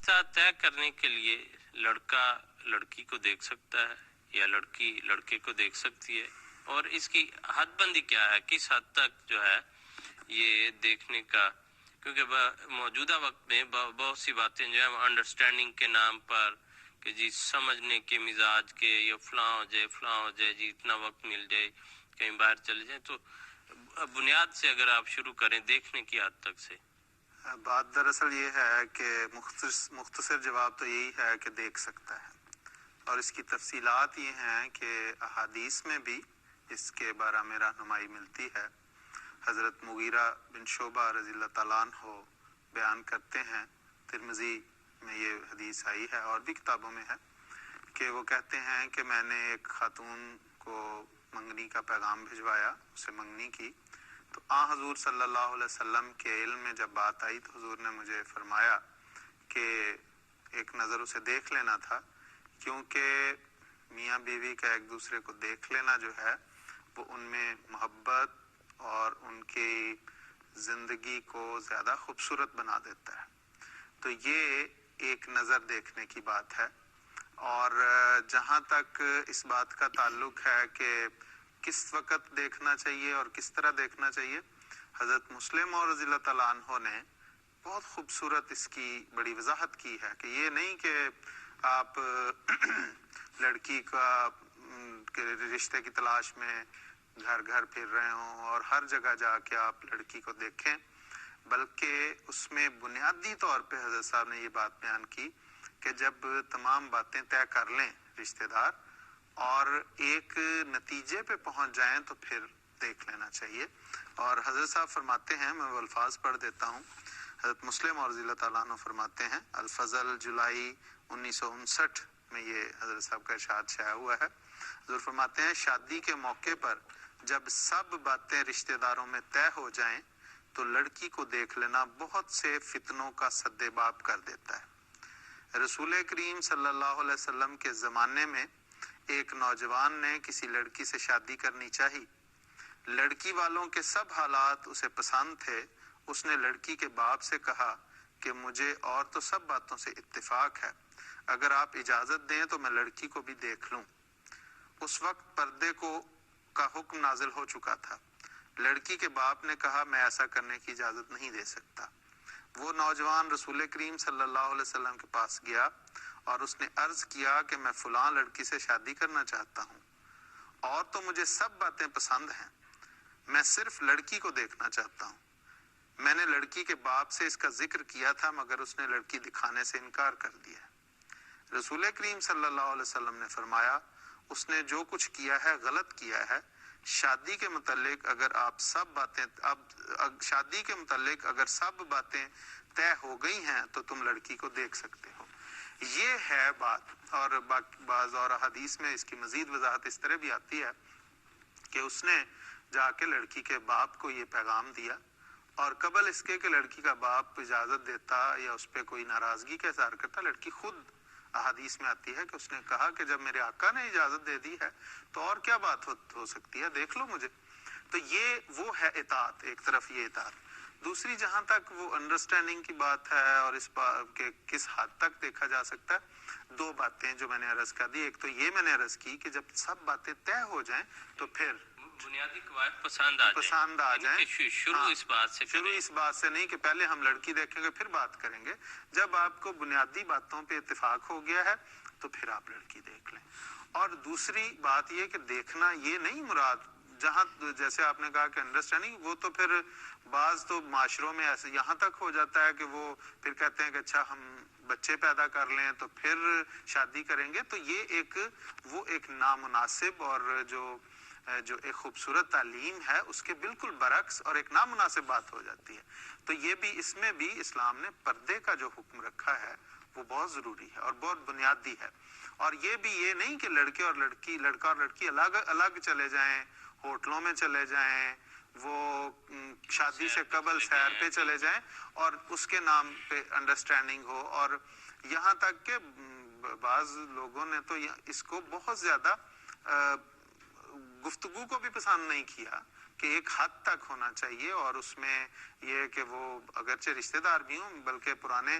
رشتہ طے کرنے کے لیے لڑکا لڑکی کو دیکھ سکتا ہے یا لڑکی لڑکے کو دیکھ سکتی ہے، اور اس کی حد بندی کیا ہے، کس حد تک جو ہے یہ دیکھنے کا، کیونکہ موجودہ وقت میں بہت سی باتیں جو ہے انڈرسٹینڈنگ کے نام پر کہ جی سمجھنے کے مزاج کے، یا فلاں ہو جائے فلاں ہو جائے، جی اتنا وقت مل جائے کہیں باہر چلے جائیں، تو بنیاد سے اگر آپ شروع کریں دیکھنے کی حد تک سے. بات دراصل یہ ہے کہ مختصر جواب تو یہی ہے کہ دیکھ سکتا ہے، اور اس کی تفصیلات یہ ہیں کہ احادیث میں بھی اس کے بارے میں رہنمائی ملتی ہے. حضرت مغیرہ بن شعبہ رضی اللہ تعالیٰ عنہ بیان کرتے ہیں، ترمذی میں یہ حدیث آئی ہے اور بھی کتابوں میں ہے، کہ وہ کہتے ہیں کہ میں نے ایک خاتون کو منگنی کا پیغام بھجوایا، اسے منگنی کی، تو حضور صلی اللہ علیہ وسلم کے علم میں جب بات آئی تو حضور نے مجھے فرمایا کہ ایک نظر اسے دیکھ لینا تھا، کیونکہ میاں بیوی کا ایک دوسرے کو دیکھ لینا جو ہے وہ ان میں محبت اور ان کی زندگی کو زیادہ خوبصورت بنا دیتا ہے. تو یہ ایک نظر دیکھنے کی بات ہے. اور جہاں تک اس بات کا تعلق ہے کہ کس وقت دیکھنا چاہیے اور کس طرح دیکھنا چاہیے، حضرت مسلم اور رضی اللہ تعالیٰ عنہ نے بہت خوبصورت اس کی بڑی وضاحت کی ہے کہ یہ نہیں کہ آپ لڑکی کا رشتے کی تلاش میں گھر گھر پھر رہے ہوں اور ہر جگہ جا کے آپ لڑکی کو دیکھیں، بلکہ اس میں بنیادی طور پہ حضرت صاحب نے یہ بات بیان کی کہ جب تمام باتیں طے کر لیں رشتہ دار اور ایک نتیجے پہ پہنچ جائیں تو پھر دیکھ لینا چاہیے. اور حضرت صاحب فرماتے ہیں، میں وہ الفاظ پڑھ دیتا ہوں، حضرت مسلم اور رضی اللہ تعالیٰ عنہ فرماتے ہیں، الفضل جولائی 1959 میں یہ حضرت صاحب کا ارشاد شائع ہوا ہے. حضور فرماتے ہیں شادی کے موقع پر جب سب باتیں رشتہ داروں میں طے ہو جائیں تو لڑکی کو دیکھ لینا بہت سے فتنوں کا سد باب کر دیتا ہے. رسول کریم صلی اللہ علیہ وسلم کے زمانے میں ایک نوجوان نے کسی لڑکی سے شادی کرنی چاہی، لڑکی والوں کے سب حالات اسے پسند تھے. اس نے لڑکی کے باپ سے کہا کہ مجھے اور تو سب باتوں سے اتفاق ہے، اگر آپ اجازت دیں تو میں لڑکی کو بھی دیکھ لوں. اس وقت پردے کا حکم نازل ہو چکا تھا. لڑکی کے باپ نے کہا میں ایسا کرنے کی اجازت نہیں دے سکتا. وہ نوجوان رسول کریم صلی اللہ علیہ وسلم کے پاس گیا اور اس نے عرض کیا کہ میں فلاں لڑکی سے شادی کرنا چاہتا ہوں، اور تو مجھے سب باتیں پسند ہیں، میں صرف لڑکی کو دیکھنا چاہتا ہوں. میں نے لڑکی کے باپ سے اس کا ذکر کیا تھا مگر اس نے لڑکی دکھانے سے انکار کر دیا. رسول کریم صلی اللہ علیہ وسلم نے فرمایا اس نے جو کچھ کیا ہے غلط کیا ہے. شادی کے متعلق اگر سب باتیں طے ہو گئی ہیں تو تم لڑکی کو دیکھ سکتے ہو. یہ ہے بات. اور بعض اور حدیث میں اس کی مزید وضاحت اس طرح بھی آتی ہے کہ اس نے جا کے لڑکی کے باپ کو یہ پیغام دیا، اور قبل اس کے کہ لڑکی کا باپ اجازت دیتا یا اس پہ کوئی ناراضگی کا اظہار کرتا، لڑکی خود احادیث میں آتی ہے کہ اس نے کہا کہ جب میرے آقا نے اجازت دے دی ہے تو اور کیا بات ہو سکتی ہے، دیکھ لو مجھے. تو یہ وہ ہے اطاعت. ایک طرف یہ اطاعت، دوسری جہاں تک وہ انڈرسٹینڈنگ کی بات ہے اور اس بات کہ کس حد تک دیکھا جا سکتا ہے، دو باتیں جو میں نے عرض کر دی. ایک تو یہ میں نے عرض کی کہ جب سب باتیں طے ہو جائیں تو پھر بنیادی قواعد پسند آ جائیں. شروع اس بات سے نہیں کہ پہلے ہم لڑکی دیکھیں گے پھر بات کریں گے. جب آپ کو بنیادی باتوں پہ اتفاق ہو گیا ہے تو پھر آپ لڑکی دیکھ لیں. اور دوسری بات یہ کہ دیکھنا یہ نہیں مراد، جہاں جیسے آپ نے کہا کہ انڈرسٹینڈنگ، وہ تو پھر بعض تو معاشروں میں ایسے یہاں تک ہو جاتا ہے کہ وہ پھر کہتے ہیں کہ اچھا ہم بچے پیدا کر لیں تو پھر شادی کریں گے. تو یہ ایک نامناسب اور جو ایک خوبصورت تعلیم ہے اس کے بالکل برعکس اور ایک نامناسب بات ہو جاتی ہے. تو یہ بھی اس میں بھی اسلام نے پردے کا جو حکم رکھا ہے وہ بہت ضروری ہے اور بہت بنیادی ہے. اور یہ بھی یہ نہیں کہ لڑکا اور لڑکی الگ الگ چلے جائیں، ہوٹلوں میں چلے جائیں، وہ شادی سے قبل سیر پہ چلے جائیں اور اس کے نام پہ انڈرسٹینڈنگ ہو. اور یہاں تک کہ بعض لوگوں نے تو اس کو بہت زیادہ گفتگو کو بھی پسند نہیں کیا کہ ایک حد تک ہونا چاہیے، اور اس میں یہ کہ وہ اگرچہ رشتہ دار بھی ہوں بلکہ پرانے